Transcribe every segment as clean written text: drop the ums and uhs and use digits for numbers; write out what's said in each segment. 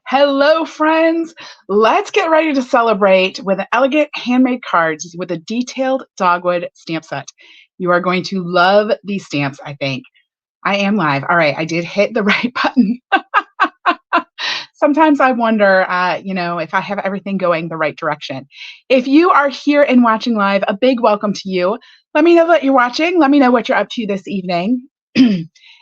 Hello, friends. Let's get ready to celebrate with elegant handmade cards with a detailed dogwood stamp set. You are going to love these stamps, I think. I am live. All right, I did hit the right button. Sometimes I wonder, if I have everything going the right direction. If you are here and watching live, a big welcome to you. Let me know that you're watching. Let me know what you're up to this evening.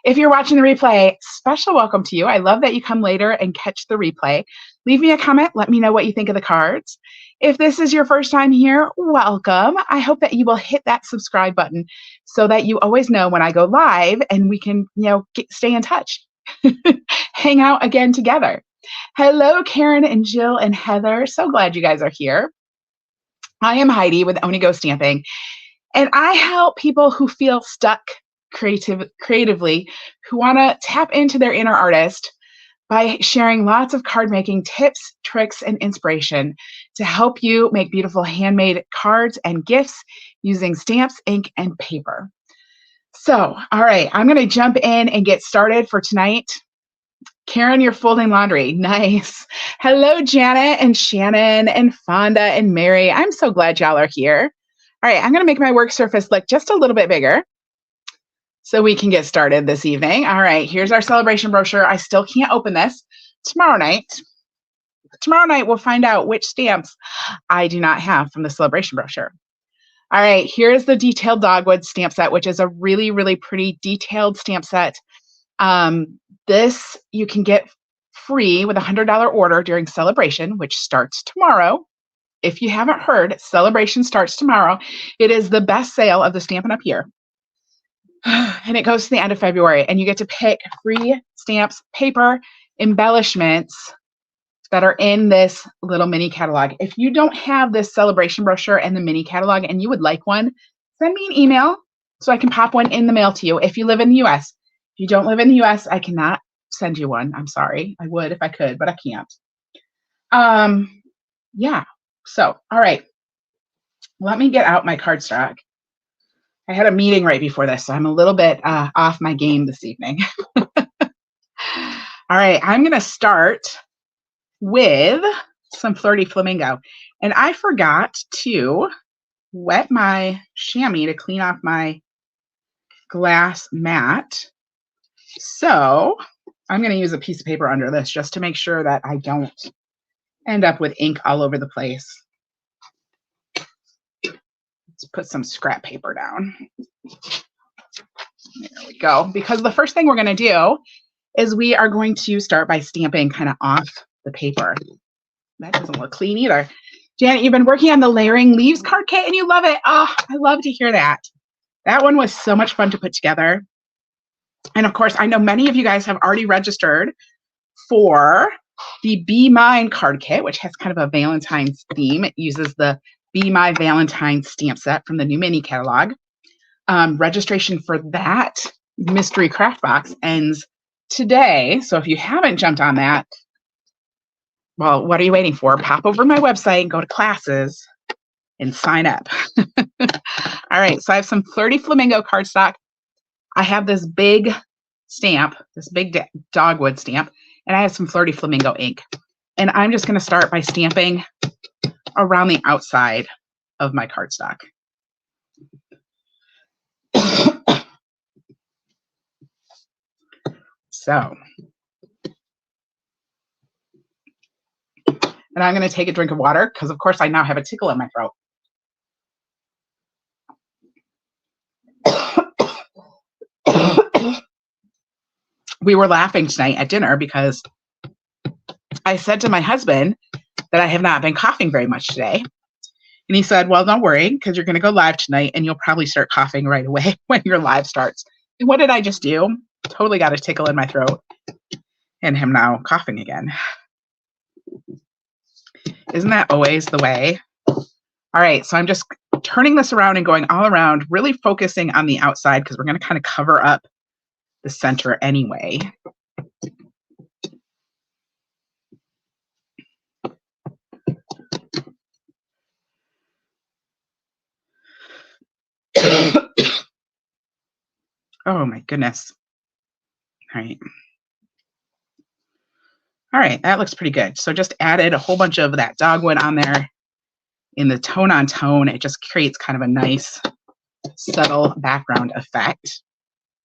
If you're watching the replay, special welcome to you. I love that you come later and catch the replay. Leave me a comment. Let me know what you think of the cards. If this is your first time here, welcome. I hope that you will hit that subscribe button so that you always know when I go live and we can, stay in touch. Hang out again together. Hello, Karen and Jill and Heather. So glad you guys are here. I am Heidi with Onigo Stamping, and I help people who feel stuck creatively, who want to tap into their inner artist by sharing lots of card making tips, tricks, and inspiration to help you make beautiful handmade cards and gifts using stamps, ink, and paper. So, all right, I'm going to jump in and get started for tonight. Karen, you're folding laundry. Nice. Hello, Janet and Shannon and Fonda and Mary. I'm so glad y'all are here. All right, I'm going to make my work surface look just a little bit bigger so we can get started this evening. All right, here's our celebration brochure. I still can't open this. Tomorrow night, we'll find out which stamps I do not have from the celebration brochure. All right, here's the Detailed Dogwood stamp set, which is a really, really pretty detailed stamp set. This you can get free with a $100 order during Sale-A-Bration, which starts tomorrow. If you haven't heard, Sale-A-Bration starts tomorrow. It is the best sale of the Stampin' Up year. And it goes to the end of February, and you get to pick free stamps, paper, embellishments that are in this little mini catalog. If you don't have this celebration brochure and the mini catalog and you would like one, send me an email so I can pop one in the mail to you if you live in the US. If you don't live in the US, I cannot send you one. I'm sorry. I would if I could, but I can't. Yeah. So, all right. Let me get out my cardstock. I had a meeting right before this, so I'm a little bit off my game this evening. All right, I'm going to start with some Flirty Flamingo. And I forgot to wet my chamois to clean off my glass mat. So I'm going to use a piece of paper under this just to make sure that I don't end up with ink all over the place. Let's put some scrap paper down. There we go. Because the first thing we're going to do is we are going to start by stamping kind of off the paper. That doesn't look clean either. Janet, you've been working on the layering leaves card kit and you love it. Oh, I love to hear that. That one was so much fun to put together. And of course, I know many of you guys have already registered for the Be Mine card kit, which has kind of a Valentine's theme. It uses the Be My Valentine stamp set from the new mini catalog. Registration for that mystery craft box ends today. So if you haven't jumped on that, well, what are you waiting for? Pop over to my website and go to classes and sign up. All right, so I have some Flirty Flamingo cardstock. I have this big stamp, this big dogwood stamp, and I have some Flirty Flamingo ink. And I'm just going to start by stamping around the outside of my cardstock. So, and I'm going to take a drink of water because, of course, I now have a tickle in my throat. We were laughing tonight at dinner because I said to my husband that I have not been coughing very much today. And he said, well, don't worry, because you're going to go live tonight and you'll probably start coughing right away when your live starts. And what did I just do? Totally got a tickle in my throat and am now coughing again. Isn't that always the way? All right, so I'm just turning this around and going all around, really focusing on the outside because we're going to kind of cover up the center anyway. Oh my goodness. All right. All right, that looks pretty good. So just added a whole bunch of that dogwood on there in the tone on tone. It just creates kind of a nice, subtle background effect.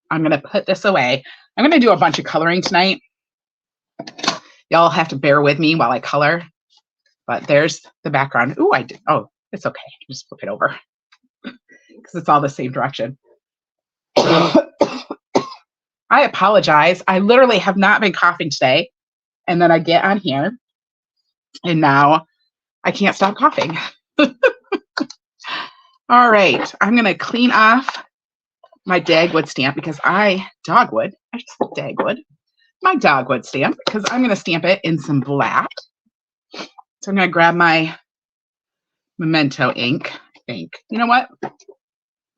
I'm going to put this away. I'm going to do a bunch of coloring tonight. Y'all have to bear with me while I color, but there's the background. Ooh, I did. Oh, it's okay. Just flip it over because it's all the same direction. I apologize. I literally have not been coughing today. And then I get on here and now I can't stop coughing. All right. I'm going to clean off my dogwood stamp because my dogwood stamp, because I'm going to stamp it in some black. So I'm going to grab my Memento ink, I think. You know what? I'm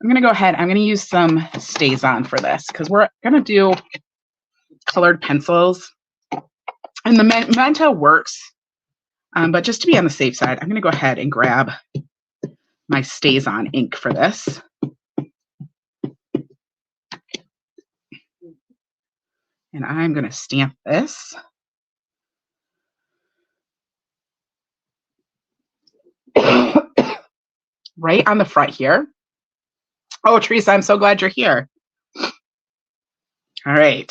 going to go ahead. I'm going to use some Stays-On for this because we're going to do colored pencils. And the Memento works, but just to be on the safe side, I'm going to go ahead and grab my Stays-On ink for this. And I'm going to stamp this. Right on the front here. Oh, Teresa, I'm so glad you're here. All right.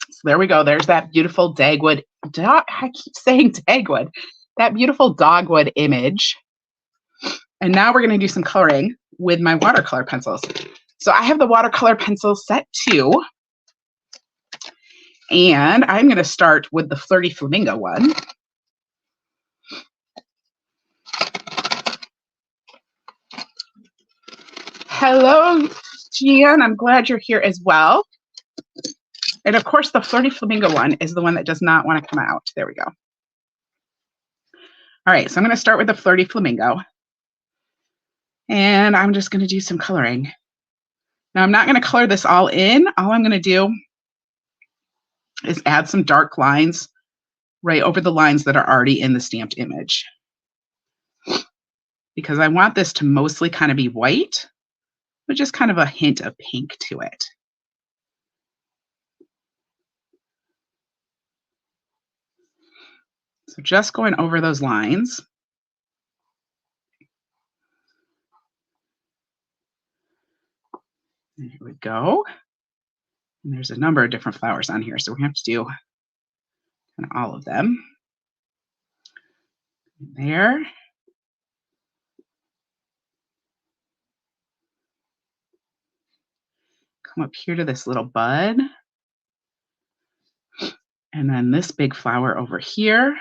So there we go. There's that beautiful dogwood. I keep saying dogwood. That beautiful dogwood image. And now we're going to do some coloring with my watercolor pencils. So I have the watercolor pencil set 2. And I'm going to start with the Flirty Flamingo one. Hello, Gian. I'm glad you're here as well. And of course, the Flirty Flamingo one is the one that does not want to come out. There we go. All right, so I'm going to start with the Flirty Flamingo. And I'm just going to do some coloring. Now, I'm not going to color this all in. All I'm going to do is add some dark lines right over the lines that are already in the stamped image. Because I want this to mostly kind of be white, with just kind of a hint of pink to it. So just going over those lines. There we go. And there's a number of different flowers on here, so we have to do kind of all of them. There. Come up here to this little bud. And then this big flower over here.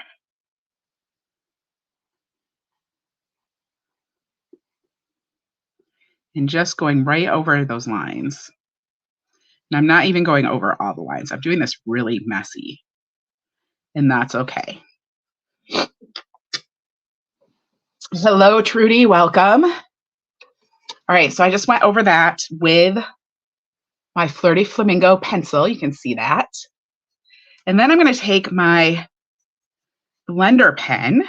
And just going right over those lines. And I'm not even going over all the lines. I'm doing this really messy. And that's okay. Hello, Trudy. Welcome. All right, so I just went over that with my Flirty Flamingo pencil. You can see that. And then I'm going to take my blender pen.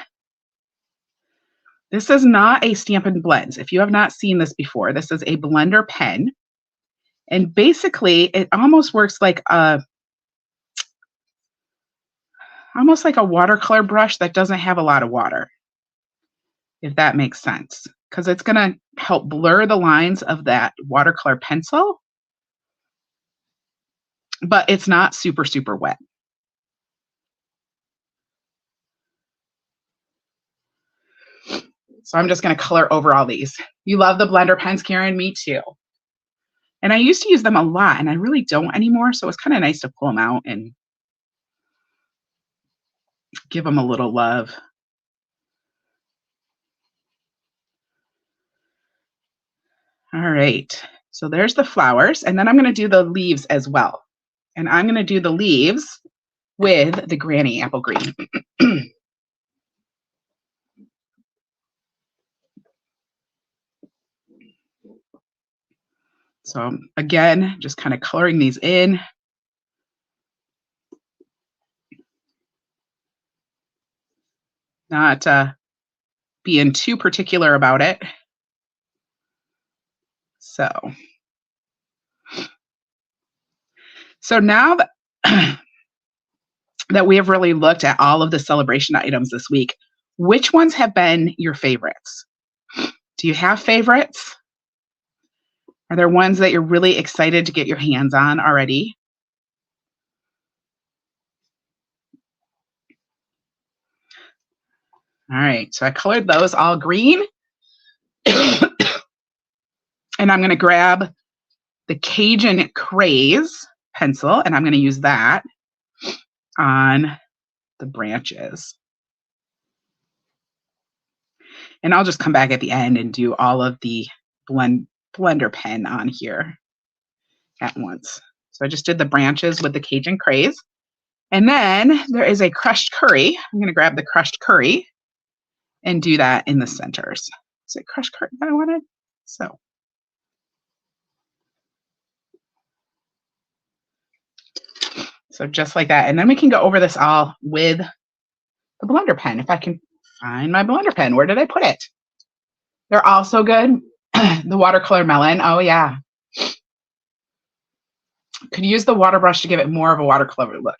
This is not a Stampin' Blends. If you have not seen this before, this is a blender pen. And basically, it almost works like a watercolor brush that doesn't have a lot of water, if that makes sense. Because it's going to help blur the lines of that watercolor pencil, but it's not super, super wet. So I'm just going to color over all these. You love the blender pens, Karen? Me too. And I used to use them a lot, and I really don't anymore, so it's kind of nice to pull them out and give them a little love. All right, so there's the flowers, and then I'm going to do the leaves as well. And I'm going to do the leaves with the Granny Apple Green. So again, just kind of coloring these in. Not being too particular about it. So So now that, that we have really looked at all of the celebration items this week, which ones have been your favorites? Do you have favorites? Are there ones that you're really excited to get your hands on already? All right, so I colored those all green. And I'm going to grab the Cajun Craze pencil, and I'm going to use that on the branches. And I'll just come back at the end and do all of the blender pen on here at once. So I just did the branches with the Cajun Craze. And then there is a crushed curry. I'm going to grab the crushed curry and do that in the centers. Is it crushed curry that I wanted? So just like that. And then we can go over this all with the blender pen. If I can find my blender pen, where did I put it? They're all so good. The watercolor melon. Oh, yeah. Could use the water brush to give it more of a watercolor look.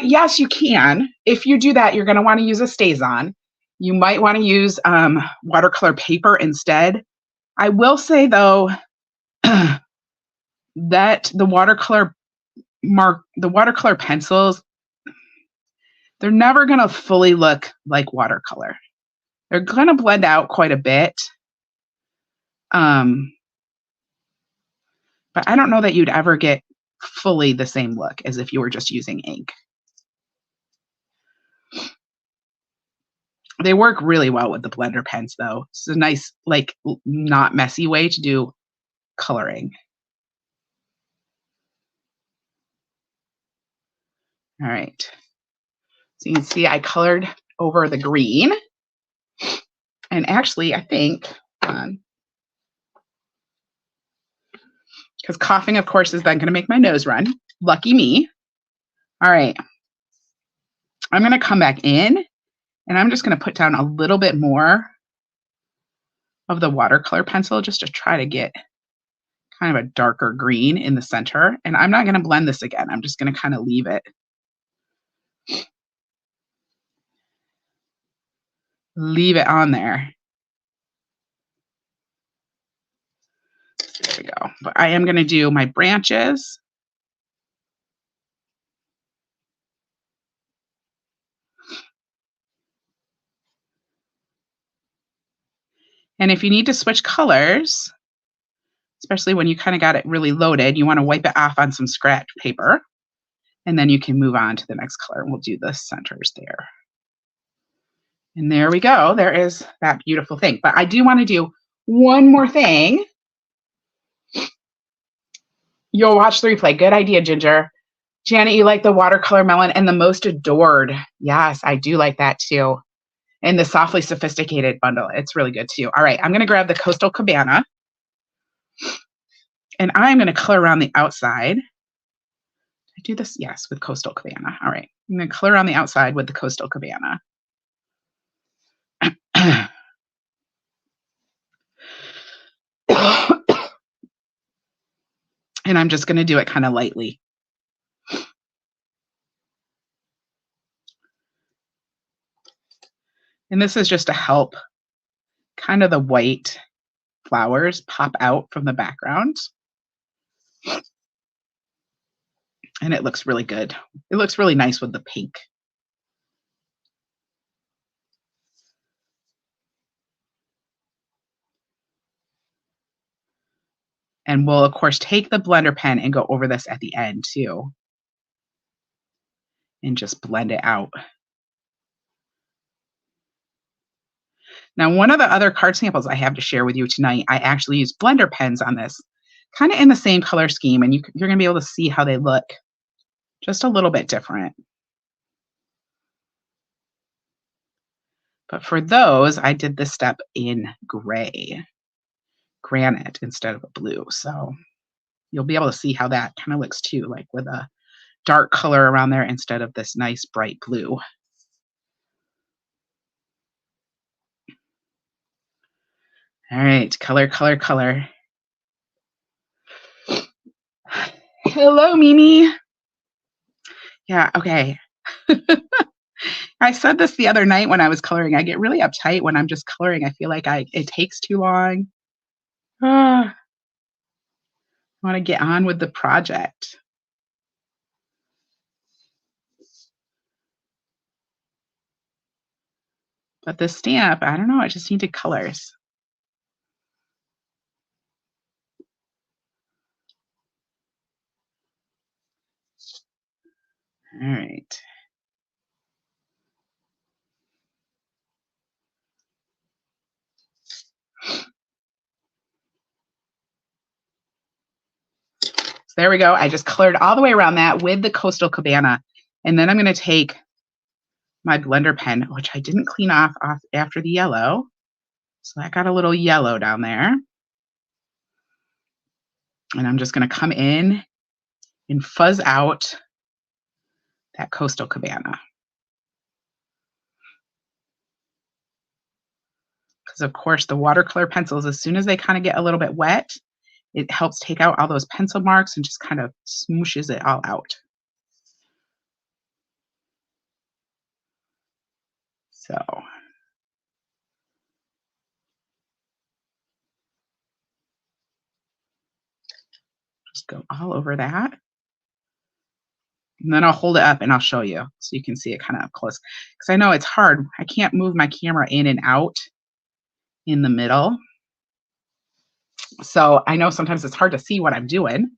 Yes, you can. If you do that, you're going to want to use a StazOn. You might want to use watercolor paper instead. I will say, though, that the watercolor pencils, they're never going to fully look like watercolor. They're going to blend out quite a bit. But I don't know that you'd ever get fully the same look as if you were just using ink. They work really well with the blender pens, though. It's a nice, like, not messy way to do coloring. All right. So you can see I colored over the green. And actually, I think, because coughing, of course, is then going to make my nose run. Lucky me. All right. I'm going to come back in, and I'm just going to put down a little bit more of the watercolor pencil just to try to get kind of a darker green in the center. And I'm not going to blend this again. I'm just going to kind of leave it. Leave it on there. There we go. But I am going to do my branches. And if you need to switch colors, especially when you kind of got it really loaded, you want to wipe it off on some scratch paper. And then you can move on to the next color. We'll do the centers there. And there we go. There is that beautiful thing. But I do want to do one more thing. You'll watch the replay. Good idea, Ginger. Janet, you like the watercolor melon and the most adored. Yes, I do like that too. And the softly sophisticated bundle. It's really good too. All right, I'm going to grab the Coastal Cabana. And I'm going to color around the outside. I do this, yes, with Coastal Cabana. All right, I'm going to color around the outside with the Coastal Cabana. And I'm just going to do it kind of lightly. And this is just to help kind of the white flowers pop out from the background. And it looks really good. It looks really nice with the pink. And we'll, of course, take the blender pen and go over this at the end, too. And just blend it out. Now, one of the other card samples I have to share with you tonight, I actually use blender pens on this, kind of in the same color scheme. And you're going to be able to see how they look just a little bit different. But for those, I did this step in gray, granite instead of a blue. So you'll be able to see how that kind of looks too, like with a dark color around there instead of this nice bright blue. All right, color, color, color. Hello, Mimi. Yeah, okay. I said this the other night when I was coloring. I get really uptight when I'm just coloring. I feel like it takes too long. I want to get on with the project. But this stamp, I don't know, I just needed colors. All right. So there we go. I just colored all the way around that with the Coastal Cabana. And then I'm going to take my blender pen, which I didn't clean off after the yellow. So I got a little yellow down there. And I'm just going to come in and fuzz out that Coastal Cabana. Because of course the watercolor pencils, as soon as they kind of get a little bit wet, it helps take out all those pencil marks and just kind of smooshes it all out. So just go all over that. And then I'll hold it up and I'll show you so you can see it kind of up close. Because I know it's hard. I can't move my camera in and out in the middle. So I know sometimes it's hard to see what I'm doing.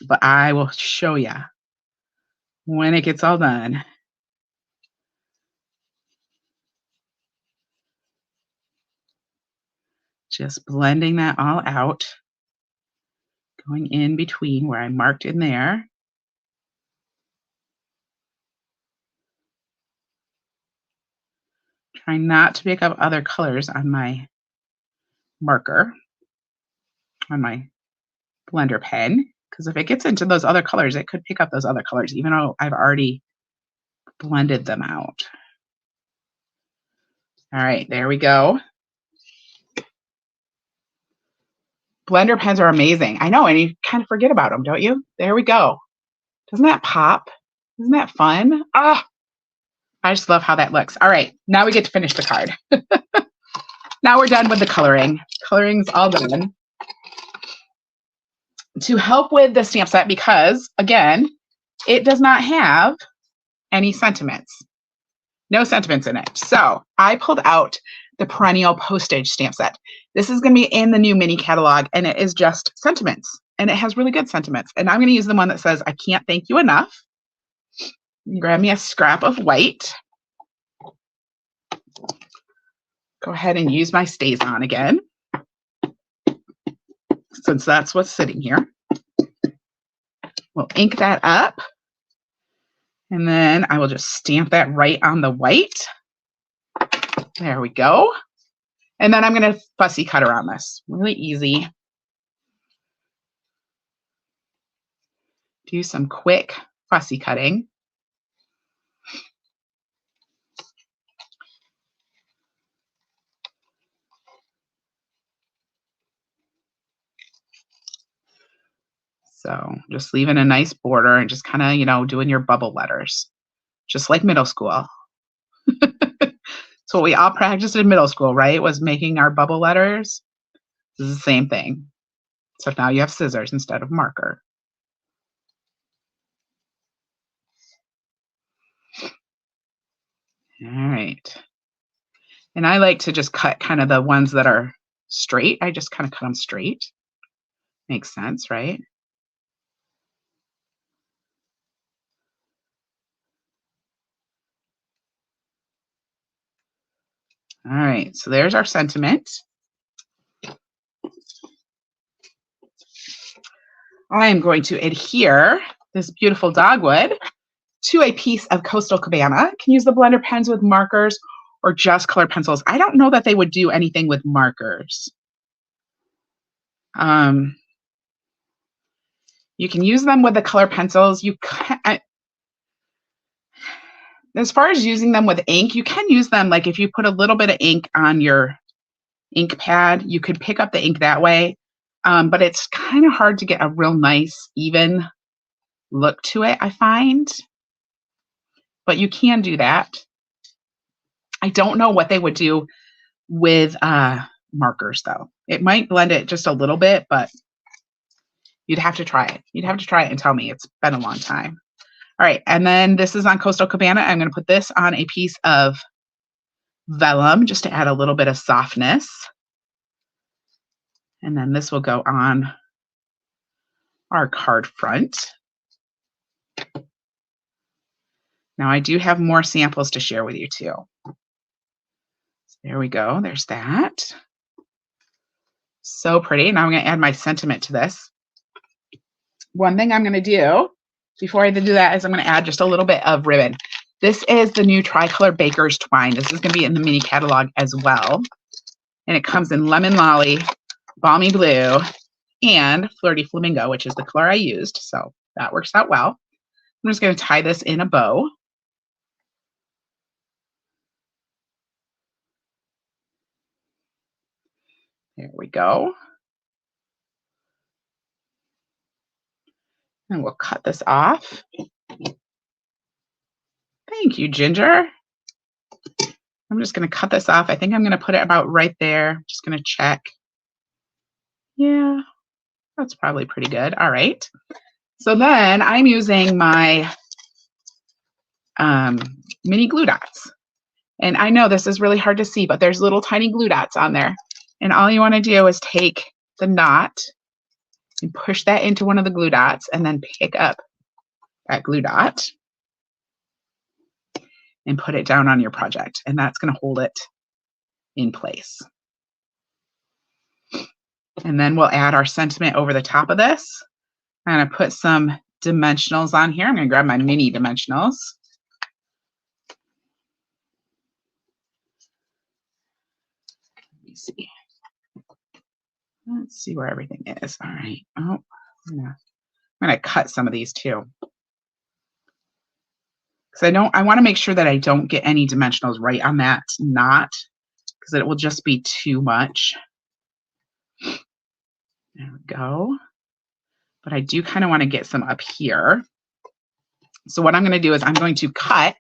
But I will show you when it gets all done. Just blending that all out. Going in between where I marked in there. Trying not to pick up other colors on my marker, on my blender pen, because if it gets into those other colors, it could pick up those other colors, even though I've already blended them out. All right, there we go. Blender pens are amazing. I know, and you kind of forget about them, don't you? There we go. Doesn't that pop? Isn't that fun? Ah, I just love how that looks. All right, now we get to finish the card. Now we're done with the coloring. Coloring's all done. To help with the stamp set, because again, it does not have any sentiments. No sentiments in it. So I pulled out the perennial postage stamp set. This is going to be in the new mini catalog, and it is just sentiments, and it has really good sentiments. And I'm going to use the one that says, "I can't thank you enough." Grab me a scrap of white. Go ahead and use my StazOn again, since that's what's sitting here. We'll ink that up, and then I will just stamp that right on the white. There we go. And then I'm going to fussy cut around this. Really easy. Do some quick fussy cutting. So just leaving a nice border and just kind of, doing your bubble letters, just like middle school. So what we all practiced in middle school, right, was making our bubble letters. This is the same thing. So now you have scissors instead of marker. All right. And I like to just cut kind of the ones that are straight. I just kind of cut them straight. Makes sense, right? All right, so there's our sentiment. I am going to adhere this beautiful dogwood to a piece of Coastal Cabana. Can use the blender pens with markers or just colored pencils. I don't know that they would do anything with markers. You can use them with the color pencils. You can, as far as using them with ink, you can use them, like if you put a little bit of ink on your ink pad, you could pick up the ink that way. but it's kind of hard to get a real nice, even look to it, I find. But you can do that. I don't know what they would do with markers, though. It might blend it just a little bit, but you'd have to try it. You'd have to try it and tell me. It's been a long time. All right, and then this is on Coastal Cabana. I'm going to put this on a piece of vellum just to add a little bit of softness. And then this will go on our card front. Now I do have more samples to share with you too. So there we go. There's that. So pretty. Now I'm going to add my sentiment to this. One thing I'm going to do before I do that is I'm going to add just a little bit of ribbon. This is the new Tricolor Baker's Twine. This is going to be in the mini catalog as well. And it comes in Lemon Lolly, Balmy Blue, and Flirty Flamingo, which is the color I used. So that works out well. I'm just going to tie this in a bow. There we go. And we'll cut this off. Thank you, Ginger. I'm just going to cut this off. I think I'm going to put it about right there. I'm just going to check. Yeah, that's probably pretty good. All right. So then I'm using my mini glue dots. And I know this is really hard to see, but there's little tiny glue dots on there. And all you want to do is take the knot and push that into one of the glue dots and then pick up that glue dot and put it down on your project. And that's going to hold it in place. And then we'll add our sentiment over the top of this. I'm going to put some dimensionals on here. I'm going to grab my mini dimensionals. Let me see. Let's see where everything is. All right. Oh, I'm gonna cut some of these too. Because I want to make sure that I don't get any dimensionals right on that knot, because it will just be too much. There we go. But I do kind of want to get some up here. So what I'm going to do is I'm going to cut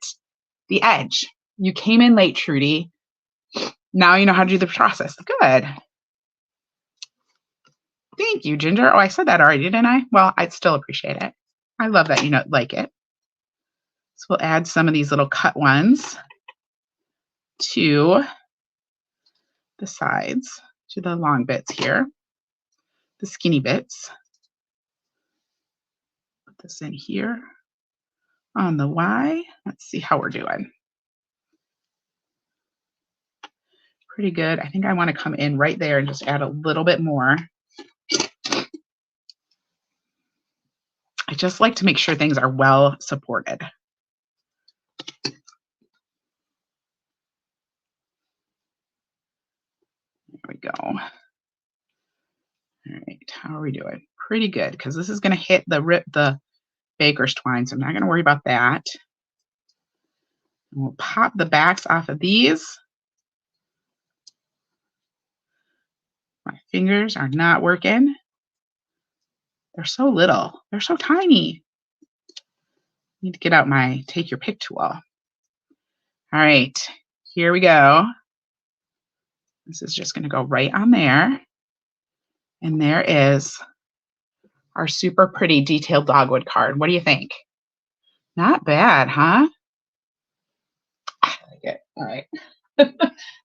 the edge. You came in late, Trudy. Now you know how to do the process. Good. Thank you, Ginger. Oh, I said that already, didn't I? Well, I'd still appreciate it. I love that you like it. So we'll add some of these little cut ones to the sides, to the long bits here, the skinny bits. Put this in here on the Y. Let's see how we're doing. Pretty good. I think I want to come in right there and just add a little bit more. I just like to make sure things are well supported. There we go. All right, how are we doing? Pretty good, because this is going to hit the baker's twine, so I'm not going to worry about that. And we'll pop the backs off of these. My fingers are not working. They're so little. They're so tiny. Need to get out my take your pick tool. All right, here we go. This is just going to go right on there. And there is our super pretty detailed dogwood card. What do you think? Not bad, huh? I like it. All right.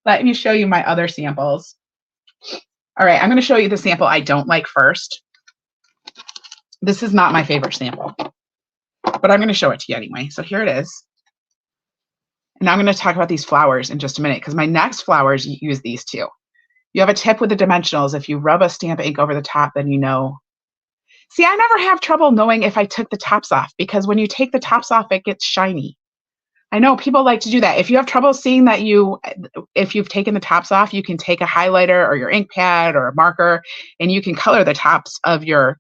Let me show you my other samples. All right, I'm going to show you the sample I don't like first. This is not my favorite sample, but I'm going to show it to you anyway. So here it is. And now I'm going to talk about these flowers in just a minute, because my next flowers use these too. You have a tip with the dimensionals. If you rub a stamp ink over the top, then you know. See, I never have trouble knowing if I took the tops off, because when you take the tops off, it gets shiny. I know people like to do that. If you have trouble seeing that if you've taken the tops off, you can take a highlighter or your ink pad or a marker, and you can color the tops of your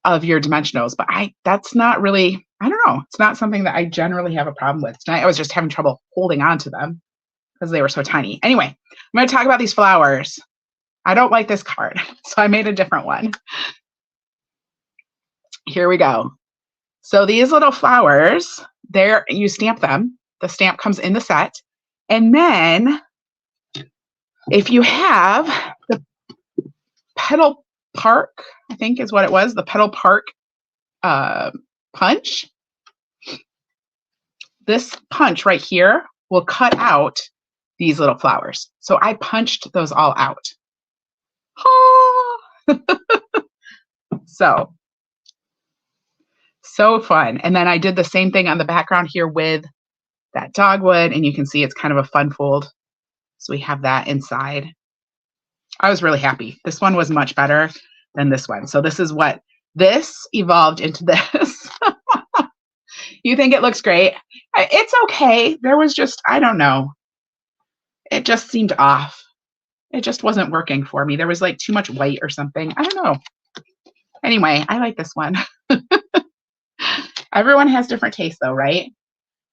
dimensionals. But that's not really, I don't know. It's not something that I generally have a problem with. Tonight I was just having trouble holding on to them because they were so tiny. Anyway, I'm going to talk about these flowers. I don't like this card, so I made a different one. Here we go. So these little flowers, there you stamp them. The stamp comes in the set. And then if you have the Petal Park, I think is what it was, the Petal Park punch, this punch right here will cut out these little flowers. So I punched those all out. So fun. And then I did the same thing on the background here with that dogwood, and you can see it's kind of a fun fold. So we have that inside. I was really happy. This one was much better than this one. So this is what this evolved into this. You think it looks great? It's okay. There was just, I don't know. It just seemed off. It just wasn't working for me. There was like too much white or something. I don't know. Anyway, I like this one. Everyone has different tastes though, right?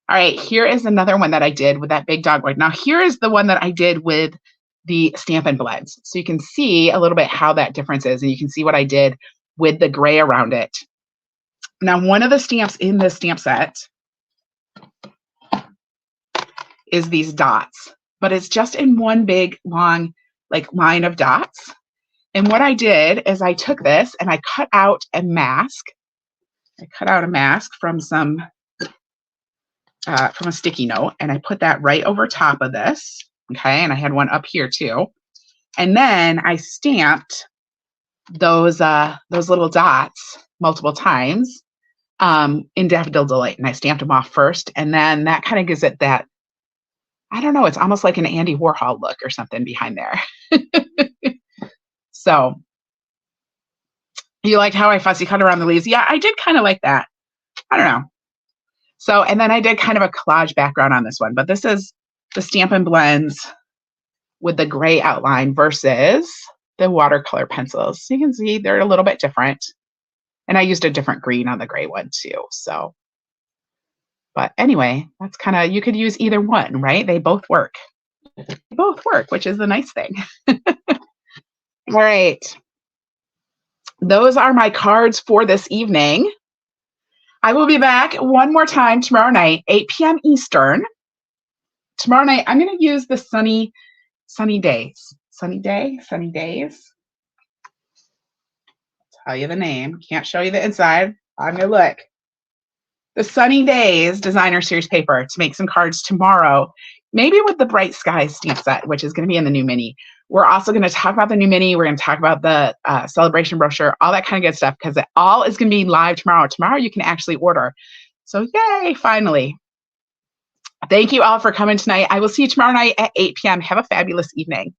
All right, here is another one that I did with that big dogwood. Now here is the one that I did with the Stampin' Blends. So you can see a little bit how that difference is, and you can see what I did with the gray around it. Now, one of the stamps in this stamp set is these dots, but it's just in one big long like line of dots. And what I did is I took this and I cut out a mask. I cut out a mask from some from a sticky note, and I put that right over top of this. Okay, and I had one up here too. And then I stamped those little dots multiple times in Daffodil Delight, and I stamped them off first, and then that kind of gives it that, I don't know, it's almost like an Andy Warhol look or something behind there. So you liked how I fussy cut around the leaves? Yeah, I did kind of like that. I don't know. So, and then I did kind of a collage background on this one, but this is the Stampin' Blends with the gray outline versus the watercolor pencils. So you can see they're a little bit different. And I used a different green on the gray one too. So, but anyway, that's kind of, you could use either one, right? They both work. They both work, which is the nice thing. All right. Those are my cards for this evening. I will be back one more time tomorrow night, 8 p.m. Eastern. Tomorrow night, I'm going to use the sunny days. Sunny days. Tell you the name. Can't show you the inside. I'm going to look. The Sunny Days Designer Series paper to make some cards tomorrow, maybe with the Bright Skies stamp set, which is going to be in the new mini. We're also going to talk about the new mini. We're going to talk about the Sale-A-Bration brochure, all that kind of good stuff, because it all is going to be live tomorrow. Tomorrow you can actually order. So yay, finally. Thank you all for coming tonight. I will see you tomorrow night at 8 p.m. Have a fabulous evening.